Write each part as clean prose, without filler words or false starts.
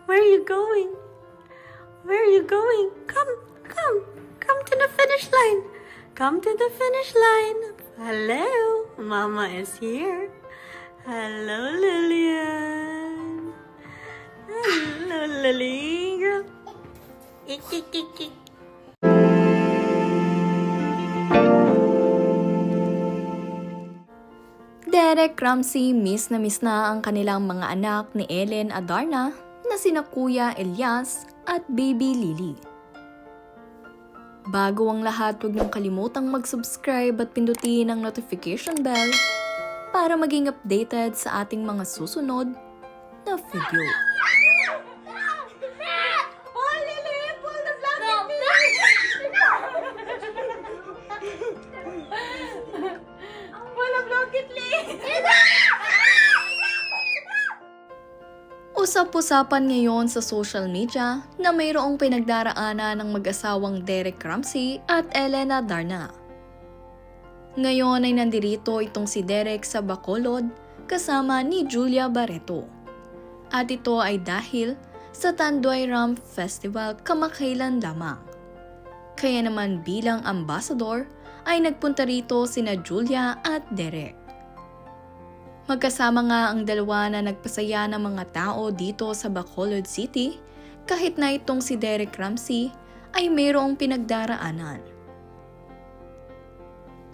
Where are you going? Where are you going? Come to the finish line. Come to the finish line. Hello, Mama is here. Hello, Lillian. Hello, Lily girl. Ik, ik, ik, ik. Derek Ramsey miss na ang kanilang mga anak ni Ellen at Darna na sina Kuya Elias at Baby Lily. Bago ang lahat, huwag niyong kalimutang mag-subscribe at pindutin ang notification bell para maging updated sa ating mga susunod na video. Usap-usapan ngayon sa social media na mayroong pinagdaraanan ng mag-asawang Derek Ramsey at Elena Darna. Ngayon ay nandirito itong si Derek sa Bacolod kasama ni Julia Barreto. At ito ay dahil sa Tanduay Ram Festival kamakailan lamang. Kaya naman bilang ambassador ay nagpunta rito sina Julia at Derek. Magkasama nga ang dalawa na nagpasaya ng mga tao dito sa Bacolod City kahit na itong si Derek Ramsey ay mayroong pinagdaraanan.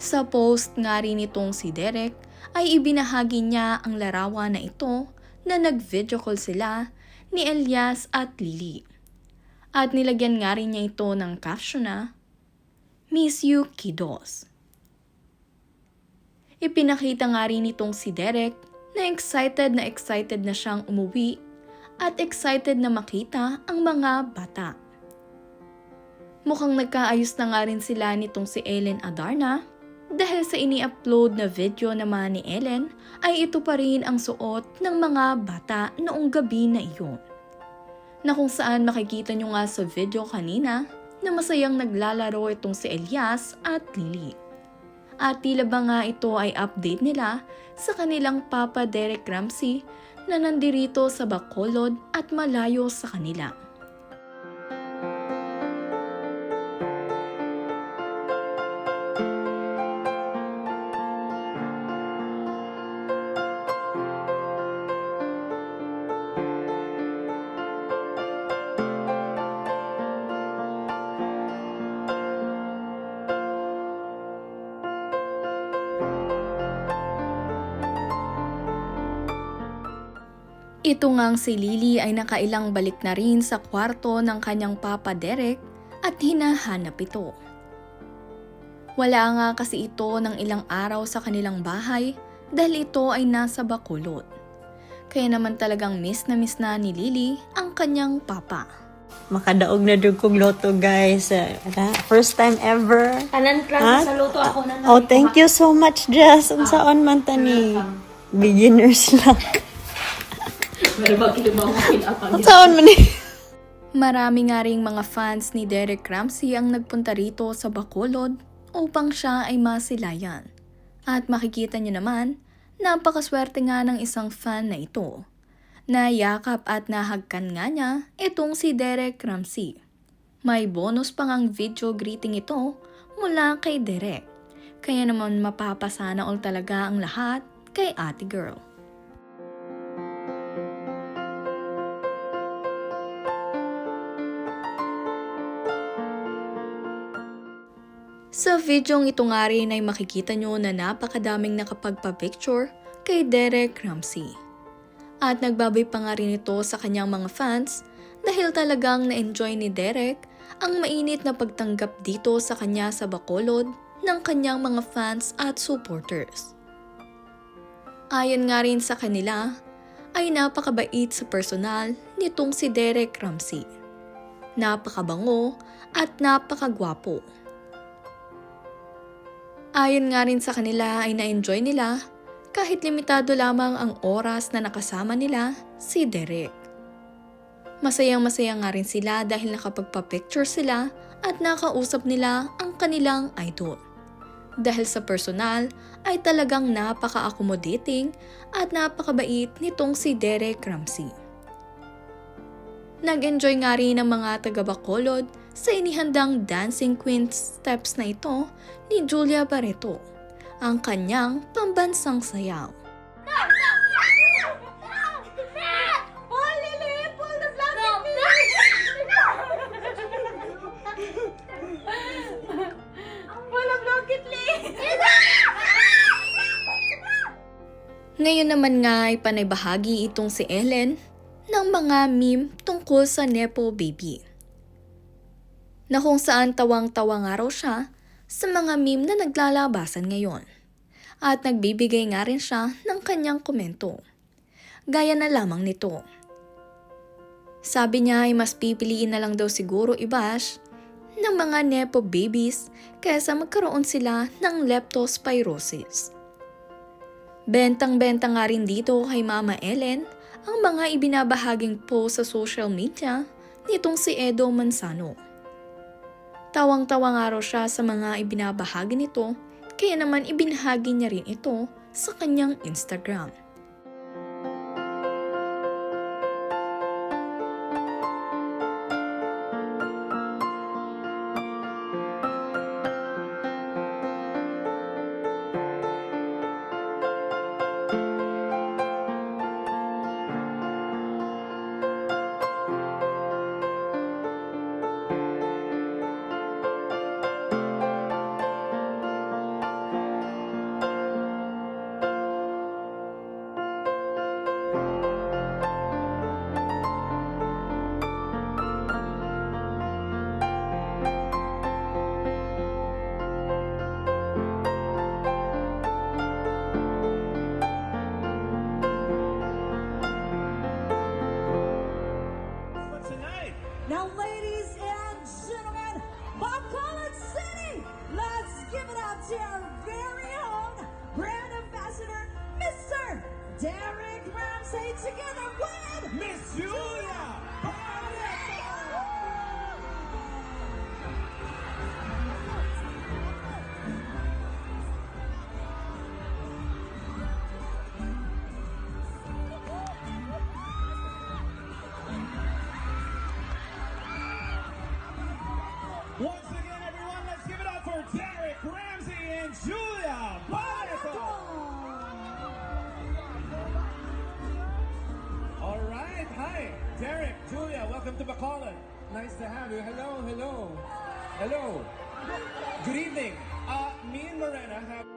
Sa post nga rin itong si Derek ay ibinahagi niya ang larawan na ito na nag-video call sila ni Elias at Lily. At nilagyan nga rin niya ito ng caption na "Miss you, kiddos." Ipinakita nga rin itong si Derek na excited na siyang umuwi at excited na makita ang mga bata. Mukhang nagkaayos na nga rin sila nitong si Ellen Adarna dahil sa ini-upload na video naman ni Ellen ay ito pa rin ang suot ng mga bata noong gabi na iyon. Na kung saan makikita nyo nga sa video kanina na masayang naglalaro itong si Elias at Lily. At tila ba nga ito ay update nila sa kanilang Papa Derek Ramsey na nandirito sa Bacolod at malayo sa kanila. Ito ngang si Lily ay nakailang balik na rin sa kwarto ng kanyang Papa Derek at hinahanap ito. Wala nga kasi ito ng ilang araw sa kanilang bahay dahil ito ay nasa Bacolod. Kaya naman talagang miss na ni Lily ang kanyang papa. Makadaog na dugkog loto, guys. First time ever. Tanan klase sa luto ako na Oh, thank you so much, Jess. Unsaon man tani? Beginner's luck. Unsaon man ni? Marami nga ring mga fans ni Derek Ramsey ang nagpunta rito sa Bacolod upang siya ay masilayan. At makikita niyo naman, napakaswerte nga ng isang fan na ito. Nayakap at nahagkan nga niya itong si Derek Ramsey. May bonus pang ang video greeting ito mula kay Derek. Kaya naman mapapasana all talaga ang lahat kay ate girl. Sa videong ito nga rin ay makikita nyo na napakadaming nakapagpa-picture kay Derek Ramsey. At nagbabay pa nga rin ito sa kanyang mga fans dahil talagang na-enjoy ni Derek ang mainit na pagtanggap dito sa kanya sa Bacolod ng kanyang mga fans at supporters. Ayon nga rin sa kanila, ay napakabait sa personal nitong si Derek Ramsey. Napakabango at napakagwapo. Ayon nga rin sa kanila ay na-enjoy nila kahit limitado lamang ang oras na nakasama nila si Derek. Masayang-masaya nga rin sila dahil nakapagpa-picture sila at nakausap nila ang kanilang idol. Dahil sa personal ay talagang napaka-accommodating at napakabait nitong si Derek Ramsey. Nag-enjoy nga rin ang mga taga-Bacolod sa inihandang dancing queen steps na ito ni Julia Barreto, ang kanyang pambansang sayaw. Ngayon naman nga ay panay-bahagi itong si Ellen ng mga meme tungkol sa Nepo Baby, na kung saan tawang-tawa nga raw siya sa mga meme na naglalabasan ngayon. At nagbibigay nga rin siya ng kanyang komento. Gaya na lamang nito. Sabi niya ay mas pipiliin na lang daw siguro i-bash ng mga Nepo babies kaysa magkaroon sila ng leptospirosis. Bentang-benta nga rin dito kay Mama Ellen ang mga ibinabahaging post sa social media nitong si Edo Manzano. Tawang-tawa nga raw siya sa mga ibinabahagi nito, kaya naman ibinahagi niya rin ito sa kanyang Instagram. Now, ladies and gentlemen, Bacolod City, let's give it up to our very own brand ambassador, Mr. Derek Ramsey, together with Miss Julia Barreto. Once again, everyone, let's give it up for Derek Ramsey and Julia Barreto. All right, hi, Derek, Julia, welcome to Bacolod. Nice to have you. Hello, hello, hello. Good evening. Me and Morena have